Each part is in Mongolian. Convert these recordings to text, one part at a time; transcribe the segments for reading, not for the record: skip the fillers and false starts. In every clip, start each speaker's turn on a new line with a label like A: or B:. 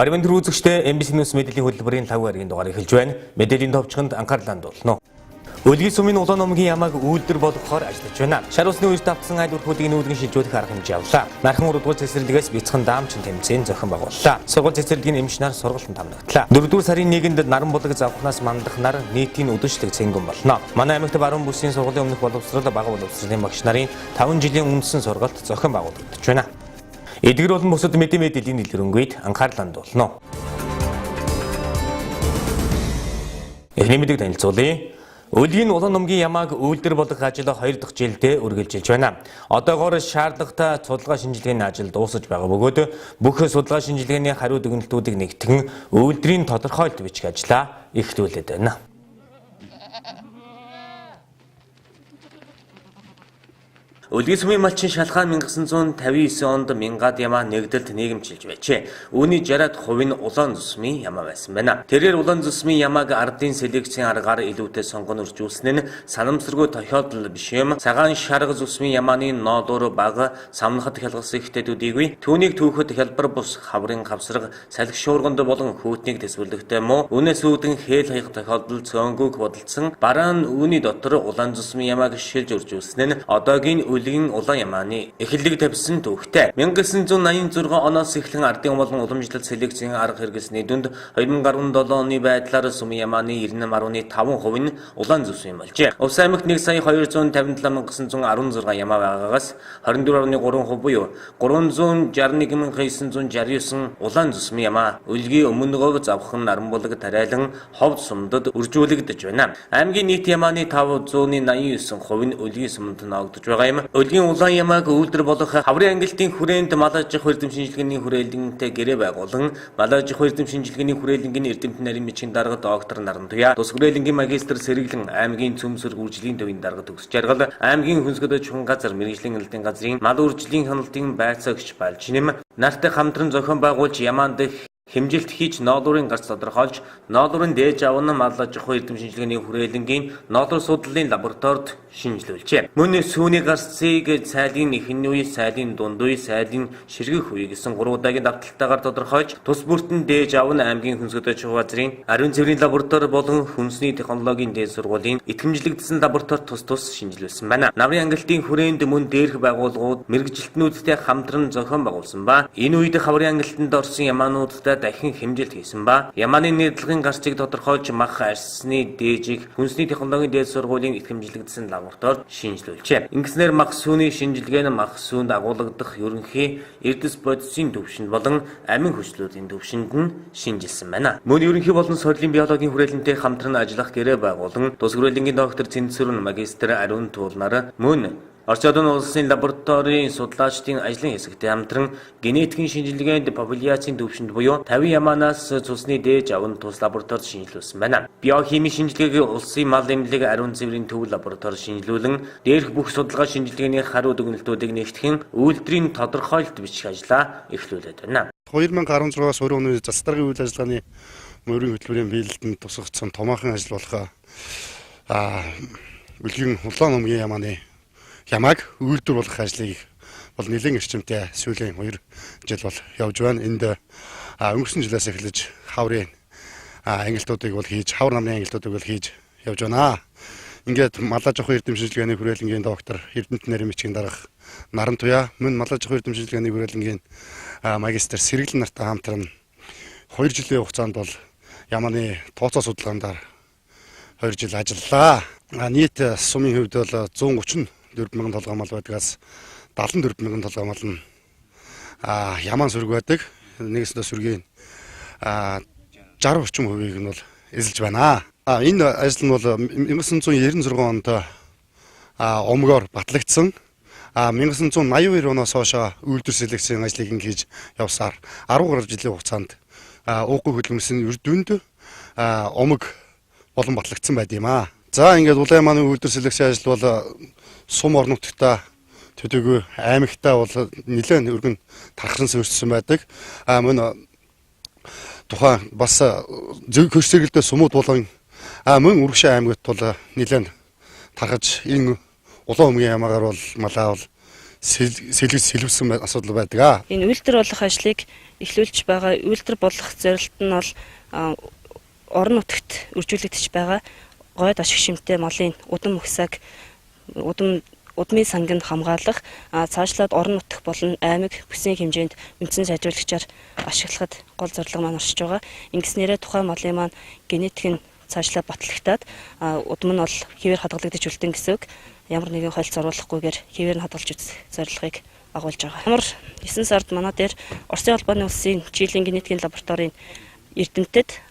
A: Арвин түрүүзэгчтэй MBC News мэдээллийн хөтөлбөрийн 5 гарагийн дугаар эхэлж байна. Мэдээллийн товчхонд анхаарлаа хандуулна. Өлгийн сумын улаан номгийн ямааг үйлдвэр болгохоор ажиллаж байна. Шар усны үеж давтсан айл бүрхүүдийг нүүлгэн шилжүүлэх арга хэмжээ авлаа. Нархан урдгуул цэцэрлэгээс бяцхан даамчин тэмцээн зохион байгууллаа. Сургууль цэцэрлэгийн эмч нар сургалтанд хамрагдлаа. 4-р сарын 1-нд наран булаг завхнаас мандах нар нийтийн өдөрчлөг цэнгэн болно. Манай аймагт баруун бүсийн сургуулийн өмнөх боловсрол бага боловсролын багш нарын 5 жилийн үндсэн сургалт зохион байгуулагдаж байна. Эдгэр болон бусад мэдээллийн дэлгэрэнгүй анхаарлаа хандуулна. Эхний мэдээг танилцуулъя. Өлгийн улаан номгийн ямааг үйлдвэр болгох ажил 2 дахь жилдээ үргэлжилж байна. Одоогоор шаардлагатай судалгаа шинжилгээний ажил дуусаж байгаа бөгөөд бүх судалгаа шинжилгээний хариу дүгнэлтүүдийг нэгтгэн үйлдвэрийн тодорхойлт бичих ажлаа эхлүүлээд байна. Өлгийн сумын малчин шалхаан 1959 онд Мянгад ямаа нэгдэлд нийгэмчилж байжээ. Үүний 60% нь улаан зүсмийн ямаа байсан байна. Тэрээр улаан зүсмийн ямааг ардын селекцийн аргаар илүүтэй сонгон үржүүлсэн нь санамсаргүй тохиолдол биш юм. Цагаан шарга зүсмийн ямааны ноодор бага самнахад хялгас ихтэй төдийгүй түүнийг түүхэд хялбар бус хаврын хавсраг салхи шуурганд болон хүүтнийг төсвөрлөхтэй муу үнээс үүдэн хээл хаях тохиолдол цөөнгөг бодолцсон. Бараа нь үүний дотор улаан зүсмийн ямааг шилж үржүүлсэн нь одоогийн Өлгийн улаан ямааны эхлэлийг тавьсан түүхтэй. 1986 оноос эхлэн ардын болон уламжлалт селекцийн арга хэрэгсний дүнд 2017 оны байдлаар сумын ямааны 98.5% нь улаан зүсмийн болжээ. Увс аймагт 1,257,916 ямаа байгаагаас 24.3% буюу 361,969 улаан зүсмийн ямаа Өлгийн өмнө говь завхан наран булаг тариалан ховд сумдад үржүүлэгдэж байна. Аймгийн нийт ямааны 589% нь Өлгийн сумд ноогдож байгаа юм. Өлгийн улаан ямааг үйлдвэр болгох хаврын ангилтын хүрээнд мал аж ахуй эрдэм шинжилгээний хүрээлэнтэй гэрээ байгуулан мал аж ахуй эрдэм шинжилгээний хүрээлэнгийн эрдэмтэн нарийн бичгийн дарга доктор Наран Туяа, тус хүрээлэнгийн магистр Сэргэлэн, аймгийн цөмсөр үржлийн төвийн дарга төгс жаргал, аймгийн хүнсгөдөө чухал газар мэргэжлийн элдийн газрын мал үржлийн хяналтын байцаагч Балжинэм нартай хамтран зохион байгуулж ямаанд хэмжилт хийж ноодорын гарц тодорхойлж ноодорын дээж авна мал аж ахуй эрдэм шинжилгээний хүрээлэнгийн ноодор судлалын лабораторид шинжилүүлжээ. Мөн сүүний гарцыг сайлын ихэнх үе, сайлын дунд үе, сайлын ширгэх үе гэсэн 3 удаагийн давталтайгаар тодорхойлж тус бүртэн дээж авна аймгийн хүнсгөдөө чухал газрын ариун цэврийн лаборатори болон хүнсний технологийн дээд сургуулийн итгэмжлэгдсэн лаборатори тус шинжилүүлсэн байна. Наврын ангилтын хүрээнд мөн дээрх байгууллагууд мэргэжилтнүүдтэй хамтран зохион байгуулсан ба энэ үед хаврын ангилтанд орсон ямаануудтай дахин хэмжилт хийсэн ба ямааны нэрдлэгийн гарцыг тодорхойлж мах арьсны дээжийг хүнсний технологийн дээд сургуулийн итгэмжлэгдсэн лабораторид шинжилүүлжээ. Ингэснээр мах сүүний шинжилгээ нь мах сүүнд агуулгадах ерөнхий эрдэс бодисын төвшөнд болон амин хүчлүүдийн төвшөнд нь шинжилсэн байна. Мөн ерөнхий болон сорилын биологийн хүрээлэнтэй хамтран ажиллах гэрээ байгуулан тус хүрээлэнгийн доктор Цэнцэрүн, магистр Ариун Туул нар мөн Орчуудын улсын лабораторийн судлаачдын ажлын хэсэгтэй хамтран генетикийн шинжилгээнд популяцийн төвшөнд буюу 50 ямаанаас цусны дээж аван тус лабораторид шинжилүүлсэн байна. Биохимийн шинжилгээг улсын мал эмнэлэг ариун цэврийн төв лабораторид шинжилүүлэн дээрх бүх судалгаа шинжилгээний хариу дүгнэлтүүдийг нэгтгэн үйлдвэрийн тодорхойлт бичих ажлаа эхлүүлээд байна.
B: 2016-аас 20 оны засаг даргын үйл ажиллагааны мөрийн хөтөлбөрийн биелэлтэнд тусгагдсан томоохон ажил болох Өлгийн улаан номгийн ямааг үйлдвэр болгох ажлыг бол нэлээд эрчимтэй сүүлийн 2 жил бол явж байна. Энд өнгөрсөн жилээс эхэлж хаврын ангилтуудыг бол хийж, хавар намын ангилтуудыг бол хийж явж байна. Ингээд мал аж ахуй эрдэм шинжилгээний хүрээлэнгийн доктор эрдэмтэн нарийн бичгийн дарга Наран Туяа, мөн мал аж ахуй эрдэм шинжилгээний хүрээлэнгийн магистр Сэргэлэн нартай хамтран 2 жилийн хугацаанд бол ямааны тооцоо судалгаандаар 2 жил ажиллалаа. Нийт сумын хувьд бол 134,000 толгой мал байдгаас 74,000 толгой мал нь ямаан сүрэг байдаг. Нэгсдээ сүргийн 60 орчим хувийг нь бол эзэлж байна. Энэ ажил нь бол 1996 онд омгоор батлагдсан. 1982 оноос хойш үйлдвэр селекцийн ажлыг хийж явсаар 10 жилийн хугацаанд ууггүй хөдөлмөрсөн үрдүнд омог болон батлагдсан байд юм аа. За ингээд улаан ямааны үйлдвэр селекцийн ажил бол сум ор нутгтаа төдийгүй аймагтаа бол нэлээд өргөн тархсан суурьсан байдаг. Мөн тухайн бас зөв хөрсөглөлтөө сумууд болон мөн Үргшээ аймагт бол нэлээд тархаж энэ улаан өмгийн ямаагаар бол малаа бол сэлгэсэн асуудал байдаг.
C: Энэ үйлдвэр болох ажлыг эхлүүлж байгаа үйлдвэр болох зорилт нь бол орон нутагт үржүүлэгдэж байгаа гойд ашиг шимтэй малын удам мөхсаг удмын сангийн хамгаалах цаашлаад орон нутаг болон аймаг бүсийн хэмжээнд үндсэн сайжруулагчаар ашиглахад гол зорилго маань оршиж байгаа. Ингэснээрээ тухайн малын маань генетик нь цаашлаа батлагтаад удам нь бол хэвээр хадгалагдаж үлдэн гэсэн үг. Ямар нэгэн хольц оруулахгүйгээр хэвээр нь хадгалж үзэх зорилгыг агуулж байгаа. Ямар 9 сард манай дээр Оросын холбооны улсын жилийн генетикийн лабораторийн эрдэмтэд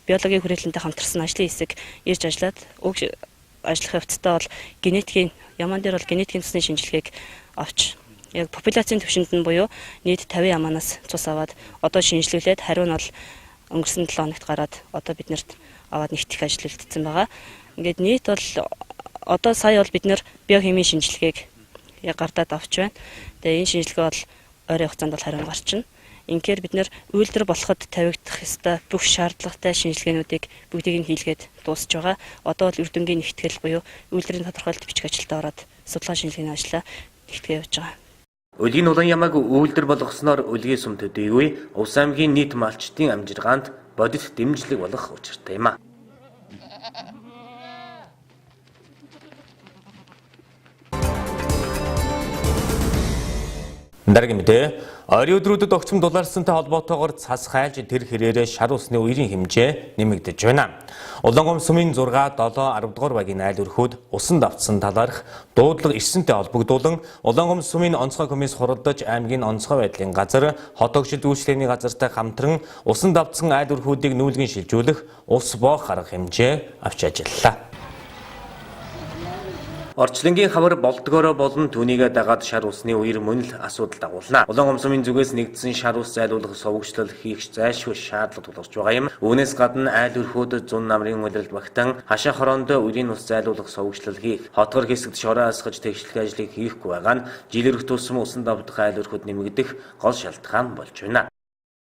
C: биологийн хүрээлэнтэй хамтарсан ажлын хэсэг ирж ажиллаад ажиллах явцдаа бол генетикийн яман дээр бол генетикийн цусны шинжилгээг авч яг популяцийн түвшинд нь буюу нийт 50 яманаас цус аваад одоо шинжилүүлээд хариу нь бол өнгөрсөн 7 хоногт гараад одоо биднэрт аваад нэгтгэх ажил үлдсэн байгаа. Ингээд нийт бол одоо сая бол бид нэр биохимийн шинжилгээг яг гардаад авч байна. Тэгээ энэ шинжилгээ бол ойрын хугацаанд бол хариу гарчна. Инхээр бид нэр үйлдвэр болоход тавигдах ёстой бүх шаардлагатай шинжилгээнүүдийг бүгдийг нь хийлгээд дуусж байгаа. Одоо бол үрдөнгийн нэгтгэл буюу үйлдвэрийн тодорхойлолт бичиг ажилдаа ороод судалгаа шинжилгээний ажлаа нэгтгэе явж байгаа.
A: Улгийн улаан ямааг үйлдвэр болгосноор улгийн сүм төдийгүй Увс аймгийн нийт малчдын амжиргаанд бодит дэмжлэг болох учиртай юм а. Дараагийн мэдээ ойрын өдрүүдэд огцом дулаарсантай холбоотойгоор цас хайлж тэр хэрээрээ шар усны үерийн хэмжээ нэмэгдэж байна. Улаангом сумын 6, 7, 10 дугаар багийн айл өрхүүд усан давтсан талаарх дуудлага ирсэнтэй холбогдуулан Улаангом сумын онцгой комисс хуралдаж аймгийн онцгой байдлын газар хот огшилт үйлчлэгээний газартай хамтран усан давтсан айл өрхүүдийг нүүлгэн шилжүүлэх ус боох арга хэмжээ авч ажиллалаа. Орчлонгийн хавар болдгоороо болон түүнийгээ дагаад шар усны үер мөн л асуудал дагуулна. Улаангом сумын зүгээс нэгдсэн шар ус зайлуулах совгчлол хийх зайлшгүй шаардлага тулгарч байгаа юм. Үүнээс гадна айл өрхүүд зүүн намрын улирал багтан хашаа хороонд үерийн ус зайлуулах совгчлол хийх, хотгор хэсэгт шороо асгаж тэгшлэх ажлыг хийхгүй байгаа нь жилэрх тусам усан давдах айл өрхүүд нэмэгдэх гол шалтгаан болж байна.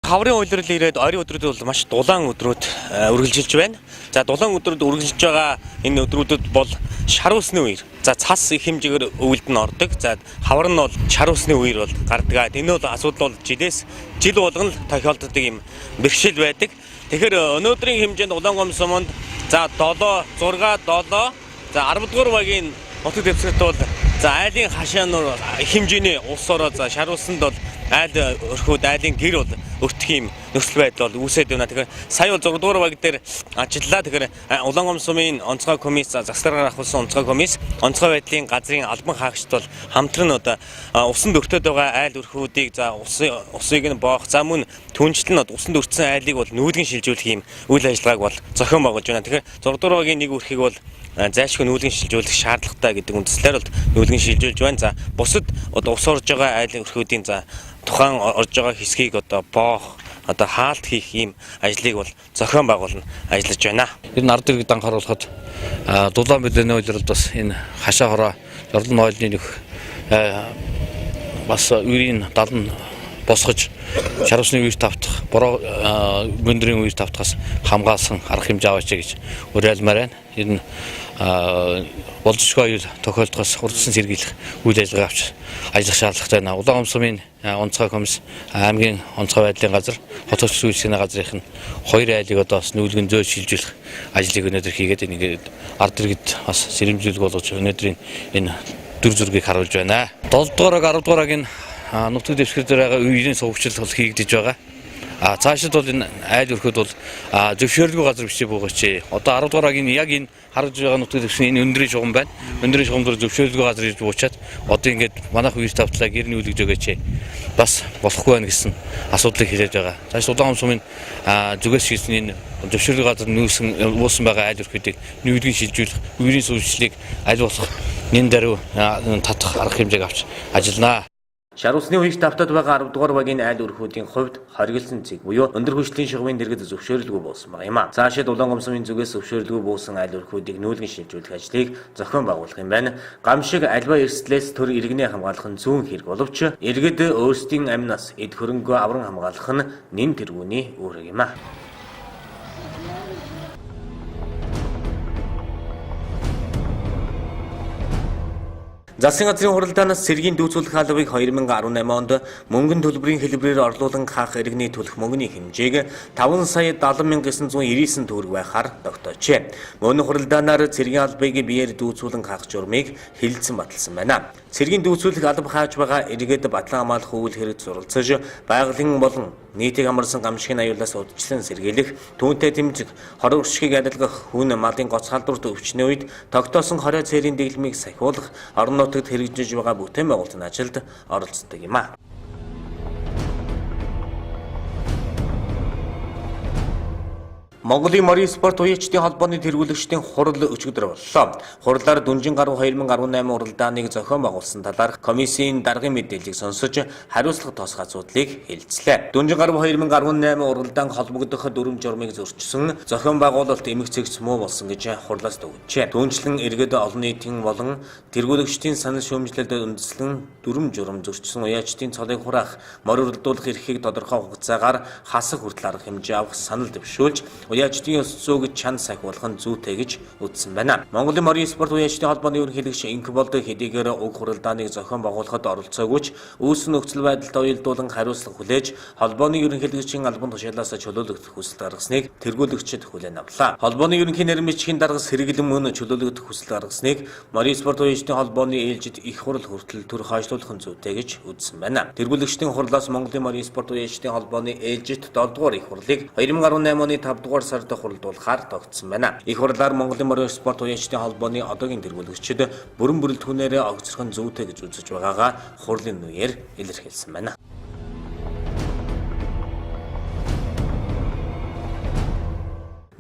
A: Хаврын улирал ирээд ойрын өдрүүд бол маш дулаан өдрүүд үргэлжилж байна. За дулаан өдрүүд үргэлжилж байгаа энэ өдрүүдэд бол шар усны үер. За цас их хэмжээгээр өвөлд нь ордог. За хавар нь бол шар усны үер бол гардаг. Энэ бол асуудал бол жил болгон л тохиолддог юм бэрхшээл байдаг. Тэгэхээр өнөөдрийн хэмжээнд Улаангом суманд за 7, 6, 7, за 10 дугаар багийн нутаг дэвсгэрт бол за айлын хашаанууд хэмжээний ус ороо за шар усанд бол айл өрхүүд айлын гэр бол өртөх юм нөхцөл байдал бол үүсээд байна. Тэгэхээр сая бол 6 дугаар баг дээр ажиллаа. Тэгэхээр Улаангом сумын онцгой комисс засваргаар ахуулсан онцгой комисс онцгой байдлын газрын албан хаагчд бол хамтран одоо усанд өртөд байгаа айл өрхүүдийг за усыг нь боох за мөн түнжлэн усанд өртсөн айлыг бол нүүлгэн шилжүүлэх юм үйл ажиллагааг бол зохион байгуулж байна. Тэгэхээр 6 дугаар багийн нэг өрхийг бол зайлшгүй нүүлгэн шилжүүлэх шаардлагатай гэдэг үндслээр бол нүүлгэн шилжүүлж байна. За бусад одоо ус орж байгаа айл өрхүүдийн за тухайн орж байгаа хэсгийг одоо боох одоо хаалт хийх ийм ажлыг бол зохион байгуулна ажиллаж байна.
D: Энэ ард иргэд анхааруулахад дулаан мэдээний улиралд бас энэ хашаа хороо жорлон ойлны нөх бас үрийн далн босгож шар усны үер тавтах, бороо гүндрийн үер тавтахаас хамгаалсан арга хэмжээ аваач гэж уриалмаар байна. Энэ болзошгүй тохиолдохоос хурдсан сэргийлэх үйл ажиллагаа авч ажиллах шаардлагатай байна. Улаангом сумын онцгой комисс аймгийн онцгой байдлын газар хот очилт үйлчлэгээний газрын хоёр айлыг одоо бас нүүлгэн зөөл шилжүүлэх ажлыг өнөөдөр хийгээд ингээд ард иргэд бас сэрэмжлүүлэг болгож өнөөдрийн энэ дүр зургийг харуулж байна. 7 дугаар 10 дугаарыг нутаг дэвсгэр дээр байгаа үерийн сувгчлал бол хийгдэж байгаа. Цаашид бол энэ айл өрхөд бол зөвшөөрлгүй газар бичиж буугач. Одоо 10 дугаагийн яг энэ харж байгаа нутаг дэвсгэрийн энэ өндрийн шугам байна. Өндрийн шугам дээр зөвшөөрлгүй газар хийж буучаад одоо ингээд манайх үер тавтлаа гэрний үлгэж өгөөч. Бас болохгүй байна гэсэн асуудлыг хэлээд байгаа. Цааш Улаангом сумын зүгээс шийдсэн энэ зөвшөөрлгүй газар нүүсэн байгаа айл өрхөдийг нүүлгэн шилжүүлэх, үерийн сувгчлалыг аль болох нэн даруй татах арга хэмжээг авч ажилланаа.
A: Шар усны үеийг давтаад байгаа 10 дугаар багийн айл өрхүүдийн хувьд хоригдсан цэг буюу өндөр хүчлийн шугамын дэргэд зөвшөөрлгүй болсон байгаа юм а. Цаашид Улаангом сумын зүгээс зөвшөөрлгүй буусан айл өрхүүдийг нүүлгэн шилжүүлэх ажлыг зохион байгуулах юм байна. Гамшиг альва эрсдлээс төр иргэний хамгаалах нь зүүн хэрэг боловч иргэд өөрсдийн амнаас эд хөрөнгөө авран хамгаалах нь нэн тэргүүний үүрэг юм а. Засгийн газрын хуралдаанаас цэргийн дүүцүүлэх албыг 2018 онд мөнгөн төлбөрийн хэлбэрээр орлуулан хаах иргэний төлөх мөнгөний хэмжээг 5,70,999 төгрөг байхаар тогтоожээ. Мөн хуралдаанаар цэргийн албыг биеэр дүүцүүлэн хаах журмыг хэлэлцэн баталсан байна. Цэргийн дүүцүүлэх алба хааж байгаа иргэд батлан хамгаалах үйл хэрэгт суралцаж, байгалийн болон нийтийг амарсан гамшигын аюулаас удчлан сэргийлэх, түүнтэй тэмцэх, хорог уршгийг адилгах, хүн малын гоц халдварт өвчний үед тогтоосон хорой цэрийн дэглэмийг сахиулах, орон нутагт хэрэгжиж байгаа бүтээн байгуулалтын ажилд оролцдог юм а. Монголын морин спорт уяачдын холбооны тэргүүлэгчдийн хурал өчигдөр боллоо. Хурлаар Дүнжин гаруй 2018 уралдааныг зохион байгуулсан талаар комиссийн даргын мэдээллийг сонсож хариуцлага тоосох асуудлыг хэлцлээ. Дүнжин гаруй 2018 уралдаан холбогдох дүрм журмыг зөрчсөн зохион байгуулалт эмгцэгц муу болсон гэж хурлаас төгөжжээ. Түүнчлэн иргэд олон нийтийн болон тэргүүлэгчдийн санал шүүмжлэлд үндэслэн дүрм журм зөрчсөн уяачдын цолыг хураах, морь уралдуулах эрхийг тодорхой хугацаагаар хасах хүртэл арга хэмжээ авах санал дэвшүүлж уяачдын ёс зүйг чанд сахиулах нь зүйтэй гэж үзсэн байна. Монголын морин спорт уяачдын холбооны ерөнхийлөгч инх болдог хэдийгээр уг хуралдааныг зохион байгуулахад оролцоогүй ч үүссэн нөхцөл байдалд уялдуулан хариуцлага хүлээж холбооны ерөнхийлөгчийн албан тушаалаас чөлөөлөгдөх хүсэлт гаргасныг тэргүүлэгчид хүлээн авлаа. Холбооны ерөнхий нарийн бичгийн даргас хэрэглэн мөн чөлөөлөгдөх хүсэлт гаргасныг морин спорт уяачдын холбооны ээлжид их хурал хүртэл төр хойшлуулах нь зүйтэй гэж үзсэн байна. Тэргүүлэгчдийн хурлаас Монголын морин спорт уяачдын холбооны ээлжид 7 дугаар их хурлыг 2018 оны 5 дугаар сард хуралдуулахаар тогтсон байна. Их хурлаар Монголын морин спорт уяачдын холбооны одоогийн тэргүүлэгчид бүрэн бүрэлдэхүүнээр огцрох нь зүйтэй гэж үзэж байгаагаа хурлын нүгээр илэрхийлсэн байна.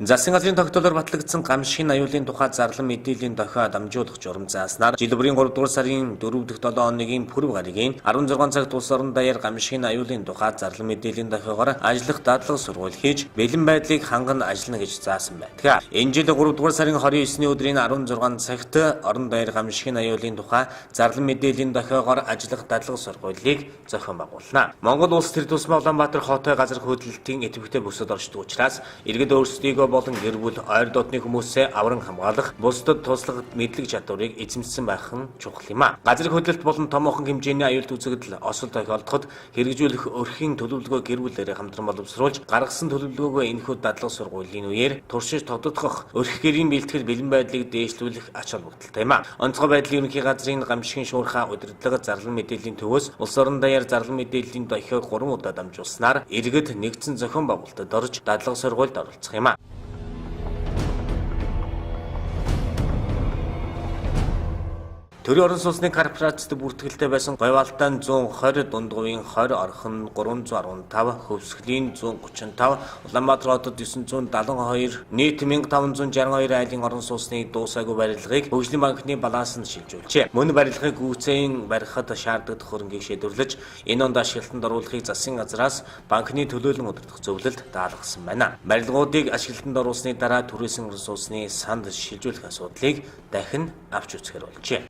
A: Засгийн газрын тогтоолоор батлагдсан гамшигын аюулын тухай зарлан мэдээллийн дохио дамжуулах журам зааснаар жил бүрийн 3 дугаар сарын 4 дахь 7 хоногийн пүрэв гарагийн 16 цагт улс орон даяар гамшигын аюулын тухай зарлан мэдээллийн дохиогоор ажиллах дадлага сургууль хийж бэлэн байдлыг ханган ажиллана гэж заасан байдаг. Энэ жил 3 дугаар сарын 29-ний өдрийн 16 цагт орон даяар гамшигын аюулын тухай зарлан мэдээллийн дохиогоор ажиллах дадлага сургуулийг зохион байгуулна. Монгол улс төр тусмаа Улаанбаатар хотын газар хөдлөлтийн идэвхтэй бүсэд оршдог учраас иргэд өөрсдийгөө болон гэр бүл ойр дотны хүмүүсээ авран хамгаалах, бусдад туслах мэдлэг чадварыг эзэмшсэн байх нь чухал юм а. Газрын хөдлөлт болон томоохон хэмжээний аюулт үзэгдэл осол тохиолдоход хэрэгжүүлэх өрхийн төлөвлөгөө гэр бүлээрээ хамтран боловсруулж гаргасан төлөвлөгөөгөө энэхүү дадлага сургуулийн үеэр туршиж тодотгох, өрх гэрийн бэлтгэл бэлэн байдлыг дээшлүүлэх ач холбогдолтой юм а. Онцгой байдлын ерөнхий газрын гамшигын шуурхай удирдлага зарлан мэдээллийн төвөөс улс орон даяар зарлан мэдээллийн дохиог 3 удаа дамжуулснаар иргэд нэгдсэн зохион байгуулалтад орж дадлага сургуульд оролцох юм а. Төрийн орон сууцны корпорацид бүртгэлтэй байсан Говьалтайн 120, Дундгувийн 20, Орхон 315, Хөвсгөлийн 135, Улаанбаатар хотод 972, нийт 1562 айлын орон сууцны дуусаагүй барилгыг Хөгжлийн банкны балансанд шилжүүлжээ. Мөн барилгыг гүйцэн барихад шаардлагатай хөрөнгийг шийдвэрлэж, энэ онд ашиглалтанд оруулахыг засгийн газраас банкны төлөөлөн удирдах зөвлөлд даалгасан байна. Барилгуудыг ашиглалтанд оруулсны дараа түрээсэн орон сууцны санд шилжүүлэх асуудлыг дахин авч үзэхээр болжээ.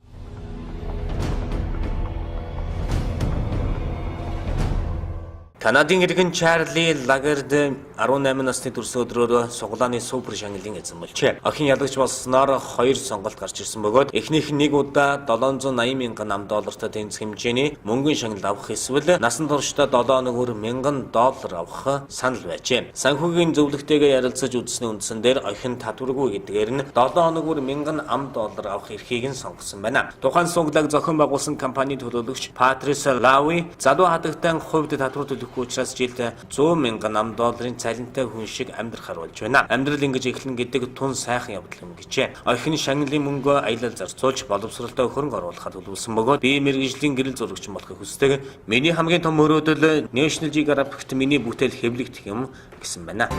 A: Канадын иргэн Чарли Лагерд 18 насны төрсөн өдрөөр суглааны супер шагналын эзэн болжээ. Охин ялагч болсноор 2 сонголт гарч ирсэн бөгөөд эхнийх нь нэг удаа $780,000 тэнцэх хэмжээний мөнгөн шагнал авах эсвэл насан туршдаа 7 хоногор $1,000 авах санал байжээ. Санхүүгийн зөвлөгтэйгээ ярилцаж үзсний үндсэн дээр охин татваргүй гэдгээр нь 7 хоногор $1,000 авах эрхийг нь сонгосон байна. Тухайн суглааг зохион байгуулсан компани төлөөлөгч Патрис Лави залуу хадагтай хувьд татвар төлөх учраас жилд $100,000 цалинтай хүн шиг амьдрахаар болж байна. Амьдрал ингэж эхлэн гэдэг тун сайхан явдал юм гэжээ. Охин шагналын мөнгөө аялал зарцуулж боловсролтой хөрөнгө оруулахад төлөвлөсөн бөгөөд би мэргэжлийн гэрэл зурагч болохыг хүсдэг. Миний хамгийн том мөрөөдөл National Geographic-т миний бүтээл хэвлэгдэх юм гэсэн байна.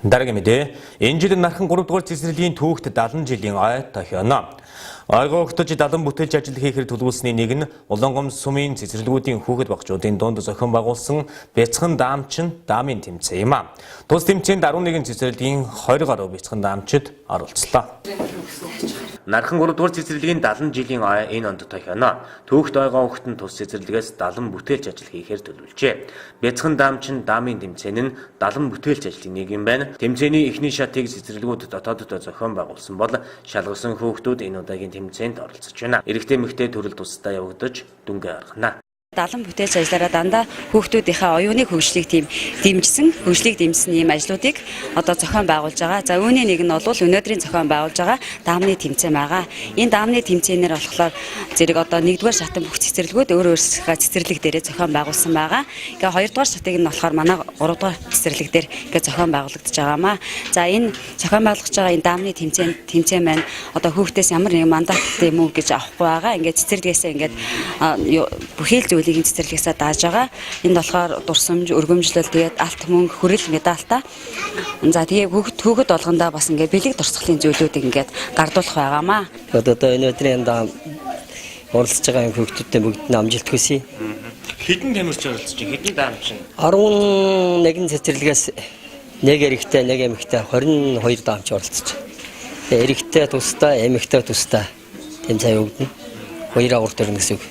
A: Дараагийн мэдээ. Энэ жил нархан 3 дугаар цэцэрлэгийн түүхт 70 жилийн ой тохионо. Ойгоогтож далан бүтээлж ажил хийхээр төлөвлөсний нэг нь Улаангом сумын цэцэрлэгүүдийн хүүхэд багчуудын дунд зохион байгуулсан бяцхан даамчин даамын тэмцээн юм а. Тус тэмцээнд 11 цэцэрлэгийн 20 гаруй бяцхан даамчид оролцлоо. Нархан 3 дугаар цэцэрлэгийн 70 жилийн энэ онд тохино. Түүхт ойгоо хөхтөн тус цэцэрлэгээс 70 бүтээлч ажил хийхээр төлөвлөжээ. Бяцхан даамчин даамын тэмцээн нь 70 бүтээлч ажлын нэг юм байна. Тэмцээний эхний шатыг цэцэрлэгүүд дотооддоо зохион байгуулсан бол шалгасан хүүхдүүд энэ удаагийн тэмцээнд оролцож байна. Эрэгтэй эмэгтэй төрөл тусдаа явагдаж дүнгээ гаргана.
E: 70 бүтээлч ажиллаараа дандаа хүүхдүүдийнхээ оюуны хөгжлийг дэмжсэн ийм ажлуудыг одоо зохион байгуулж байгаа. За үүний нэг нь бол өнөөдрийн зохион байгуулж байгаа даамны тэмцээн байгаа. Энэ даамны тэмцээнээр болохоор зэрэг одоо 1-р шатын бүх цэцэрлэгүүд өөрсдийнхээ цэцэрлэг дээрээ зохион байгуулсан байгаа. Ингээ 2-р шатыг нь болохоор манай 3-р цэцэрлэг дээр ингээ зохион байгуулагдаж байгаамаа. За энэ зохион байгуулж байгаа энэ даамны тэмцээн маань одоо хүүхдээс ямар нэгэн мандат юм уу гэж авахгүй байгаа. Ингээ цэцэрлэгээсээ ингээ бүхэл зүйлийг цэцэрлэгээс дааж байгаа. Энд болохоор дурсамж, өргөмжлөл, тэгээд алт мөнгө, хүрэл медальтай. За тэгээ хүүхэд болгондоо бас ингээд бэлэг дурсгалын зүйлүүдийг ингээд гардуулах байгаамаа.
F: Одоо өнөөдрийн оролцож байгаа хүүхдүүдтэй бүгд нь амжилт хүсье.
A: Хэдэн тамирч оролцож байна? Хэдэн даамчин?
F: 11 цэцэрлэгээс нэг эрэгтэй, нэг эмэгтэй 22 даамч оролцож. Тэгээ эрэгтэй тусдаа, эмэгтэй тусдаа тэмцээн явагдана. Хоёр агуур төрнө гэсэн үг.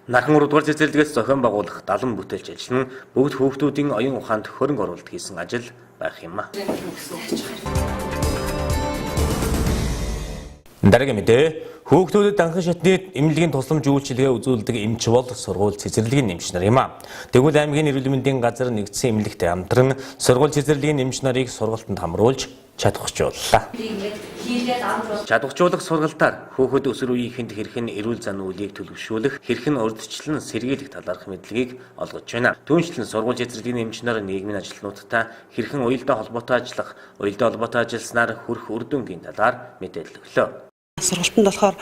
A: Нархан 3 дугаар цэцэрлэгээс зохион байгуулах 70 бүтээлч ажил нь бүгд хүүхдүүдийн оюун ухаанд хөрөнгө оруулалт хийсэн ажил байх юм а. Дараагийн мэдээ хүүхдүүдэд анхан шатны эмнэлгийн тусламж үйлчилгээ үзүүлдэг эмч бол сургууль цэцэрлэгийн эмч нар юм а. Тэгвэл аймгийн эрүүл мэндийн газар нэгдсэн эмнэлэгтэй хамтран сургууль цэцэрлэгийн эмч нарыг сургалтанд хамруулж чадварчууллаа. Чадварчуулах сургалтаар хүүхэд өсвөр үеийнхэнд хэрхэн эрүүл зан үйлийг төлөвшүүлэх, хэрхэн урьдчилан сэргийлэх талаарх мэдлэгийг олгож байна. Түүнчлэн сургууль цэцэрлэгийн эмч нар нийгмийн ажилтнуудтай хэрхэн уялдаа холбоотой ажиллах, уялдаа холбоотой ажилласнаар хүрэх үр дүнгийн талаар мэдээлэл өглөө.
G: Сургалтанд болохоор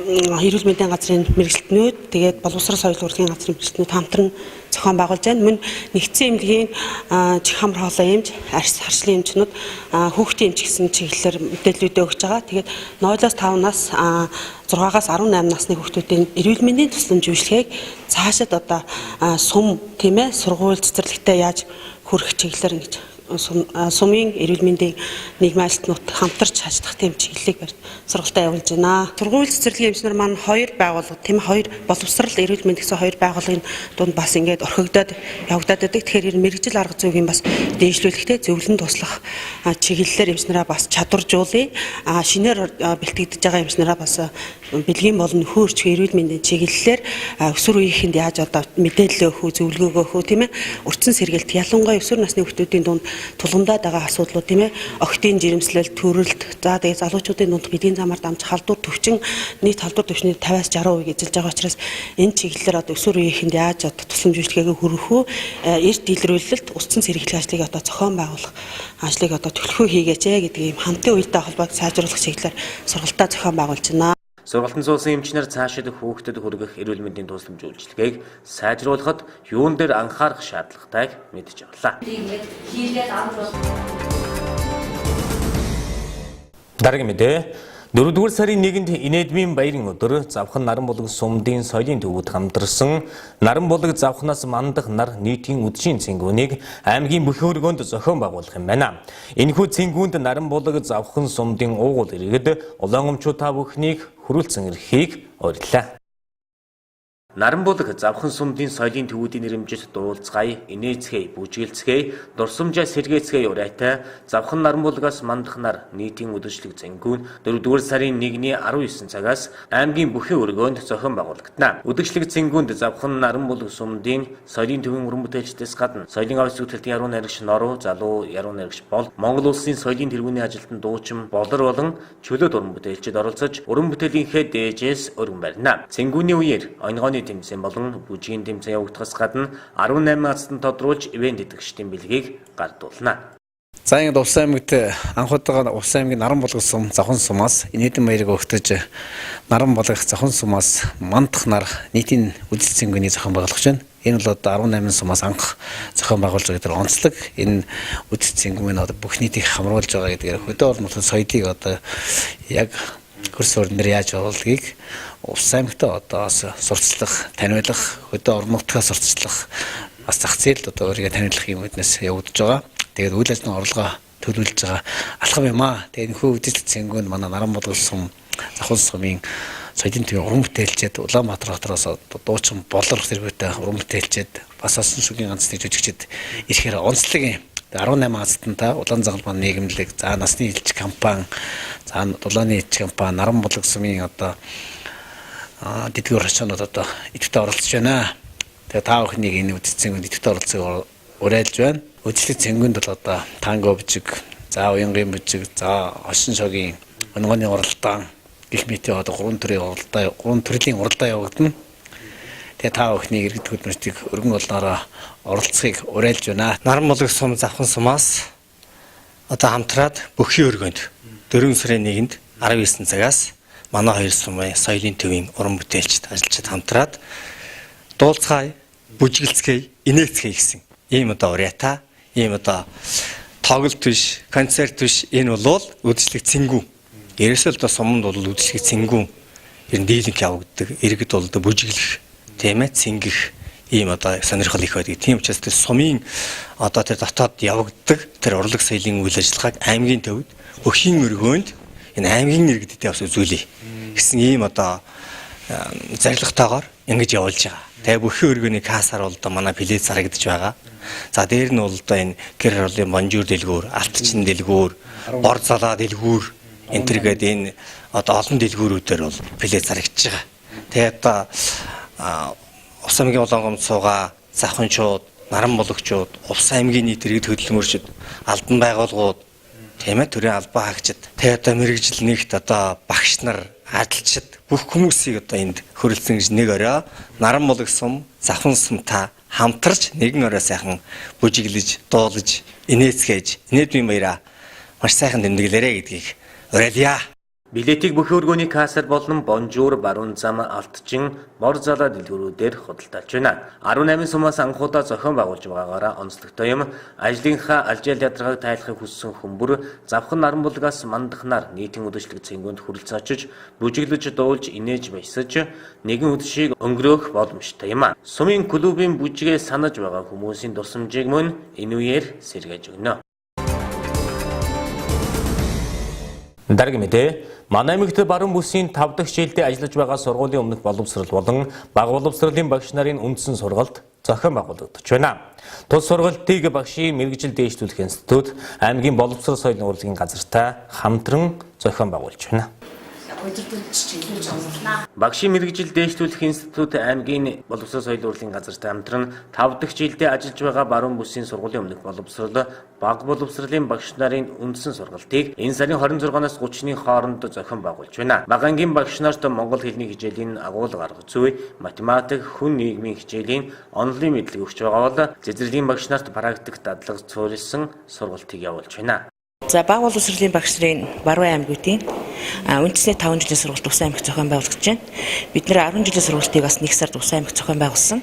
G: эрүүл мэндийн газрын мэрэгчлэтнүүд тэгээд боловсрол соёл урлагийн газрын мэрэгчлэтнүүд хамтран зохион байгуулж байна. Мөн нэгдсэн эмнэлгийн чих хамар хоолой эмч, харшлын эмчнүүд хүүхдийн эмч гэсэн чиглэлээр мэдээллүүдээ өгч байгаа. Тэгээд 0-5 нас 6-аас 18 насны хүүхдүүдийн эрүүл мэндийн тусламж үйлчилгээг цаашид одоо сум тийм ээ сургууль цэцэрлэгтээ яаж хүрэх чиглэлээр ингэж сумын эрүүл мэндийн нийгмийн ажилтнууд хамтарч ажиллах тийм чиглэлийг барьж сургалтаа явуулж байна. Сургууль цэцэрлэгийн эмчнэр маань 2 байгууллага тийм 2 боловсрал эрүүл мэнд гэсэн 2 байгууллагын дунд бас ингээд орхигдоод явагдаад байдаг. Тэгэхээр мэрэгжил арга зүйн бас дээшлүүлэхтэй зөвлөн туслах чиглэлээр эмчнэраа бас чадваржуулъя. Шинээр бэлтгэгдэж байгаа эмчнэраа бас бэлгийн болон нөхөрч эрүүл мэндийн чиглэлээр өсвөр үеийнхэнд яаж одоо мэдээлэл өгөх, зөвлөгөө өгөх тийм ээ урьдчилан сэргээлт ялангуяа өсвөр насны хүүхдүүдийн дунд тулгамдаад байгаа асуудлууд тийм ээ охидын жирэмслэл, төрөлт, за тэгээд залуучуудын дунд эдийн замаар дамжих халдвар төвчин нийт халдвар төвчний 50-60% эзэлж байгаа учраас энэ чиглэлээр одоо өсвөр үеийнхэнд яаж одоо тусламж үйлчилгээгээ хүргэх үү, эрт илрүүлэлт, урьдчилан сэргийлэх ажлыг одоо зохион байгуулах ажлыг одоо төлөвлөгөө хийгээч гэдэг ийм хамтын уялдаа холбоог сайжруулах чиглэлээр сургалтаа зохион байгуулж байна.
A: Сургалтын суусан эмчнэр цаашид хүүхдэд хүргэх эрүүл мэндийн тусламж үйлчилгээг сайжруулахад юун дээр анхаарах шаардлагатайг мэдж авлаа. Дараагийн мэдээ 4-р сарын 1-нд инэдмийн баярын өдөр Завхан Наранбулаг сумдын соёлын төвүүд хамтарсан Наранбулаг Завханаас мандах нар нийтийн үдшийн цэнгүүнийг аймгийн бүх өргөнд зохион байгуулах юм байна. Энэхүү цэнгүүнд Наранбулаг Завхан сумдын уугуул иргэд улаангомчууд та бүхнийг хүрэлцэн ирэхийг уриаллаа. Наранбулаг Завхан сумдын соёлын төвүүдийн нэрэмжит дуулцгай, инээцгээ, бүжгэлцгээ, дурсамжаа сэргээцгээ урайтай Завхан Наранбулагаас мандах нар нийтийн үдшилэг цэнгүүн 4-р сарын 1-ний 19 цагаас аймгийн бүхэн өргөөнд зохион байгуулагдана. Үдшилэг цэнгүүнд Завхан Наранбулаг сумдын соёлын төвийн уран бүтээлчдээс гадна соёлын авьяас зүтгэлтийн яруу найрагч Норуу, залуу яруу найрагч бол Монгол улсын соёлын тэргүүний ажилтан дуучин болор болон чөлөөт уран бүтээлчид оролцож уран бүтээлийнхээ дээжээс өргөн барина. Цэнгүүний үеэр онгооны тэмцээн болон бүжгийн тэмцээн явагдахаас гадна 18 настай тодруулж ивент идэвхжтийн бэлгийг гардуулна.
H: За ингэ улсын аймагт анхудаага улсын аймгийн Наранбулаг сум Завхан сумаас инээдэн баярыг өгтөж Наранбулаг Завхан сумаас мандах нар нийтийн үдшил цэнгүүний зохион байгуулах байна. Энэ бол одоо 18 сумаас анх зохион байгуулж байгаа гэдэг онцлог. Энэ үдшил цэнгүүний одоо бүх нийтийг хамруулж байгаа гэдгээр хөдөө олон улсын соёлыг одоо яг хөрс орноор яаж явуулгийг улсын аймагт одоо сурталчлах, таниулах, хөдөө орон нутгаас сурталчлах бас зах зээлд одоо өөрийгөө таниулах юм үднэс явагдаж байгаа. Тэгээд үйл ажиллагааны орлогоо төлөвлөж байгаа алхам алхам юм аа. Тэгээд нөхөө үзэлт цэнгүүнд манай наран болгох сум завхан сумын соёлын төвийн уран бүтээлчид Улаанбаатар хотроос дуучин болор зэрэгтэй уран бүтээлчид бас асан шүгийн ганцны жүжигчид ирэхээр онцлог юм. 18 хастантаа улаан загалмаа нийгэмлэг, за насны элч компани, за дулааны элч компани, наран болгох сумын одоо дэдгүүр рачнууд одоо идэвхтэй оролцож байна. Тэгээ та бүхнийг энэ үзэлт цэнгүүнд идэвхтэй оролцохыг уриалж байна. Үзэлт цэнгүүнд бол одоо танго бүжиг, за уянгийн бүжиг, за хошин шогийн өнгөний уралдаан гэх мэт одоо 3 төрлийн уралдаан явагдана. Тэгээ та бүхний иргэд хөдөлмөртийг өргөн болноороо оролцохыг уриалж байна. Наран болгох сум завхан сумаас одоо хамтраад бүхий өргөнд 4 сарын 1-нд 19 цагаас манай хоёр сумын соёлын төвийн уран бүтээлчд ажилчид хамтраад дуулцгай, бүжигэлцгээе, инээцгээе гэсэн ийм одоо уриатаа, ийм одоо тоглолт биш, концерт биш, энэ бол үдшилэг цэнгүү. Ерөөсөө л суманд бол үдшилэг цэнгүү ер нь дийлэнх явагддаг, иргэд бол бүжиглэх, тийм ээ, цэнгэх ийм одоо сонирхол их байдаг. Тийм учраас тэр сумын одоо тэр дотоод явагддаг тэр урлаг соёлын үйл ажиллагааг аймгийн төвд өхийн өргөөнд энэ аймгийн иргэдэд бас үзүүлье гэсэн ийм одоо зорилготойгоор ингэж явуулж байгаа. Тэгээ бүхий өргөний кассаар бол одоо манай плед зарагдаж байгаа. За дээр нь бол одоо энэ гэр орлын бонжуур дэлгүүр, алтчин дэлгүүр, бор залаа дэлгүүр энэ төргээд энэ одоо олон дэлгүүрүүдээр бол плед зарагдаж байгаа. Тэгээ одоо Ус аймгийн улаангомд суугаа, завханчууд, наран болгочууд, Увс аймгийн нийт иргэд хөдөлмөрчд, албан байгууллагууд, тийм ээ, төрийн албан хаагчид, тэгээ одоо мэрэгжил нэгт одоо багш нар, адилчид бүх хүмүүсийг одоо энд хөрөлцөн гэж нэг орой наран болгох сум, завхан сумтай хамтарч нэгэн орой сайхан бүжиглэж, дуулаж, инээцгээж, инээдмийн баяраа маш сайхан тэмдэглээрэй гэдгийг уриалъя.
A: Билетийг бүхий өргөний кассар болон бонжуур, баруун зам, алтчин, бор залаа дэлгүүрүүдээр худалдаалж байна. 18 сумаас анхудаа зохион байгуулж байгаагаараа онцлогтой юм. Ажлынхаа алжаал ядаргааг тайлахыг хүссэн хүмүүр завхан наран булгаас мандахнаар нийтийн үдшилэг цэнгүүнд хүрэлцэн очиж, бүжиглэж, дуулж, инээж баясаж нэгэн өдшийг өнгөрөөх боломжтой юм. Сумын клубын бүжигээ санаж байгаа хүмүүсийн тусламжийг мөн энэ үеэр сэргээж өгнө. Дараагийн мэдээ, манай аймагт баруун бүсийн 5 дахь хичээлдээ ажиллаж байгаа сургуулийн өмнөх боловсрол болон бага боловсролын багш нарын үндсэн сургалт зохион байгуулагдаж байна. Тус сургалтыг багшийн мэргэжил дээшлүүлэх институт, аймгийн боловсрол соёлын урлагийн газартай хамтран зохион байгуулж байна. Багшийн мэргэжил дээшлүүлэх институт, аймгийн боловсрол соёлын урлагийн газартай хамтран 5 дахь хичээлдээ ажиллаж байгаа баруун бүсийн сургуулийн өмнөх боловсрол, бага боловсролын багш нарын үндсэн сургалтыг энэ сарын 26-наас 30-ны хооронд зохион байгуулж байна. Бага ангийн багш нарт монгол хэлний хичээлийн агуулга арга зүй, математик, хүн нийгмийн хичээлийн онлын мэдлэг өгч байгаа бол зэзэрлийн багш нарт практик дадлага суурилсан сургалтыг явуулж байна.
I: За бага боловсролын багш нарын баруун аймагуудын үндэсний 5 жилийн сургалт Увс аймагт зохион байгуулагдаж байна. Бид нэр 10 жилийн сургалтыг бас 1 сард Увс аймагт зохион байгуулсан.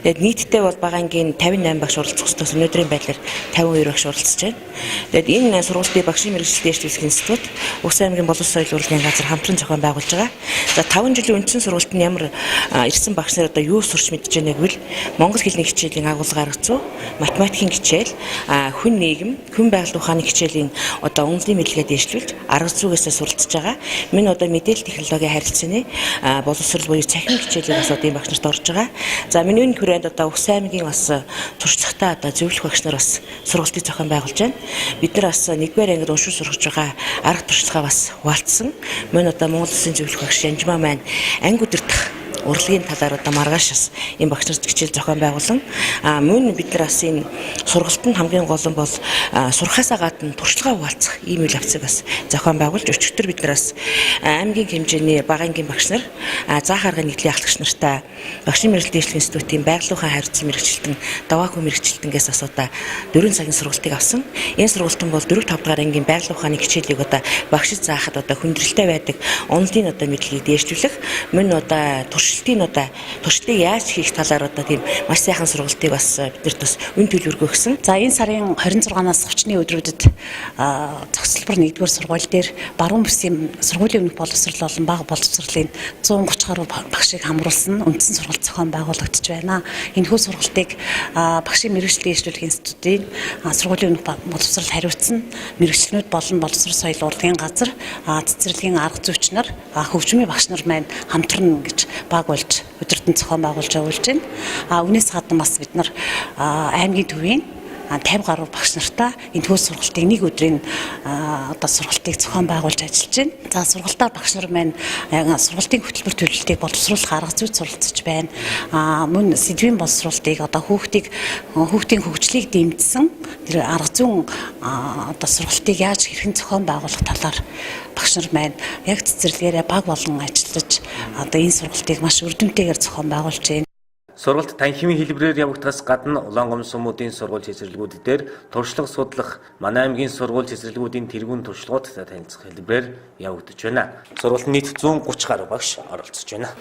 I: Тэгээд нийтдээ бол бага ангийн 58 багш оролцох ёстой, өнөөдрийн байдлаар 52 багш оролцож байна. Тэгээд энэ сургалтыг багшийн мэргэжил дээшлүүлэх институт, Увс аймгийн боловсрол соёлын урлагийн газар хамтран зохион байгуулж байгаа. За 5 жилийн үндсэн сургалт нь ямар ирсэн багш нар одоо юу сурч мэдж байгааг гэвэл монгол хэлний хичээлийн агуулга арга зүй, математикийн хичээл, хүн нийгэм, хүн байгаль ухааны хичээлийн одоо онлын мэдлэгээ дээшлүүлж арга зүйгээсээ суралцж байгаа. Минь одоо мэдээлэл технологийн харилцааны боловсрол буюу цахим хичээлийг бас одоо энэ багш нарт орж байгаа. За миний хүрээнд одоо Увс аймгийн бас туршлагатай одоо зөвлөх багш нар бас сургалтыг зохион байгуулж байна. Бид нар бас 1-р ангид уншиж сургаж байгаа арга туршлагаа бас хуваалцсан. Мөн одоо Монгол Улсын зөвлөх багш Янжмаа маань анги удирдах урлагийн талаар одоо маргааш бас энэ багш нарт хичээл зохион байгуулсан. Мөн бид нар бас энэ сургалт нь хамгийн гол нь бол сурхаасаа гадна туршлага хуваалцах ийм үйл явцыг бас зохион байгуулж өчигдөр бид нар бас аймгийн хэмжээний бага ангийн багш нар, заах аргын нэгдлийн ахлагч нартай багшийн мэргэжил дээшлэх институтын байгалийн харилцан мэргэжилтэн, даваагүй мэргэжилтэнгээс бас одоо 4 цагийн сургалтыг авсан. Энэ сургалтын бол 4-5 дахь ангийн байгалийн ухааны хичээлийг одоо багшид заахад одоо хүндрэлтэй байдаг онлын одоо мэдлэгийг дээшлүүлэх, мөн одоо туршилтыг яаж хийх талаар одоо тийм маш сайхан сургалтыг бас биднэрт бас үн төлбөргөө өгсөн.
J: За энэ сарын 26-наас 30-ны өдрүүдэд хутулбар 1-р сургууль дээр баруун бүсийн сургуулийн өмнөх боловсрол болон бага боловсролын 130 гаруй багшийг хамруулсан үндсэн сургалт зохион байгуулагдаж байна. Энэхүү сургалтыг багшийн мэргэжлийн дэвшлүүлэх институтын сургуулийн өмнөх боловсрол хариуцсан мэргэжлэнүүд болон боловсрол соёл урлагийн газар цэцэрлэгийн арга зүйч нар хөгжмийн багш нар маань хамтран гэж баг болж өдөртөн зохион байгуулж явуулж байна. Үүнээс гадна бас бид нар аймгийн төвийн 50 гаруй багш нартай энэхүү сургалтыг нэг өдрийн сургалтыг зохион байгуулж ажиллаж байна. За сургалтаар багш нар маань сургалтын хөтөлбөр төлөвлөлтийг боловсруулах арга зүйд суралцж байна. Мөн сэдвийн боловсруулалтыг хүүхдийн хөгжлийг дэмжсэн тэр арга зүйн сургалтыг яаж хэрхэн зохион байгуулах талаар багш нар маань яг цэцэрлэгээрээ баг болон ажиллаж энэ сургалтыг маш үр дүнтэйгээр зохион байгуулж байна.
A: Сургалт танхимын хэлбэрээр явагдахаас гадна Улаангомс сумуудын сургууль цэцэрлэгүүд дээр туршлага судлах манай аймгийн сургууль цэцэрлэгүүдийн тэргүүн туршлагуудтай танилцах хэлбэрээр явагдаж байна. Сургуульд нийт 130 гаруй багш оролцож байна.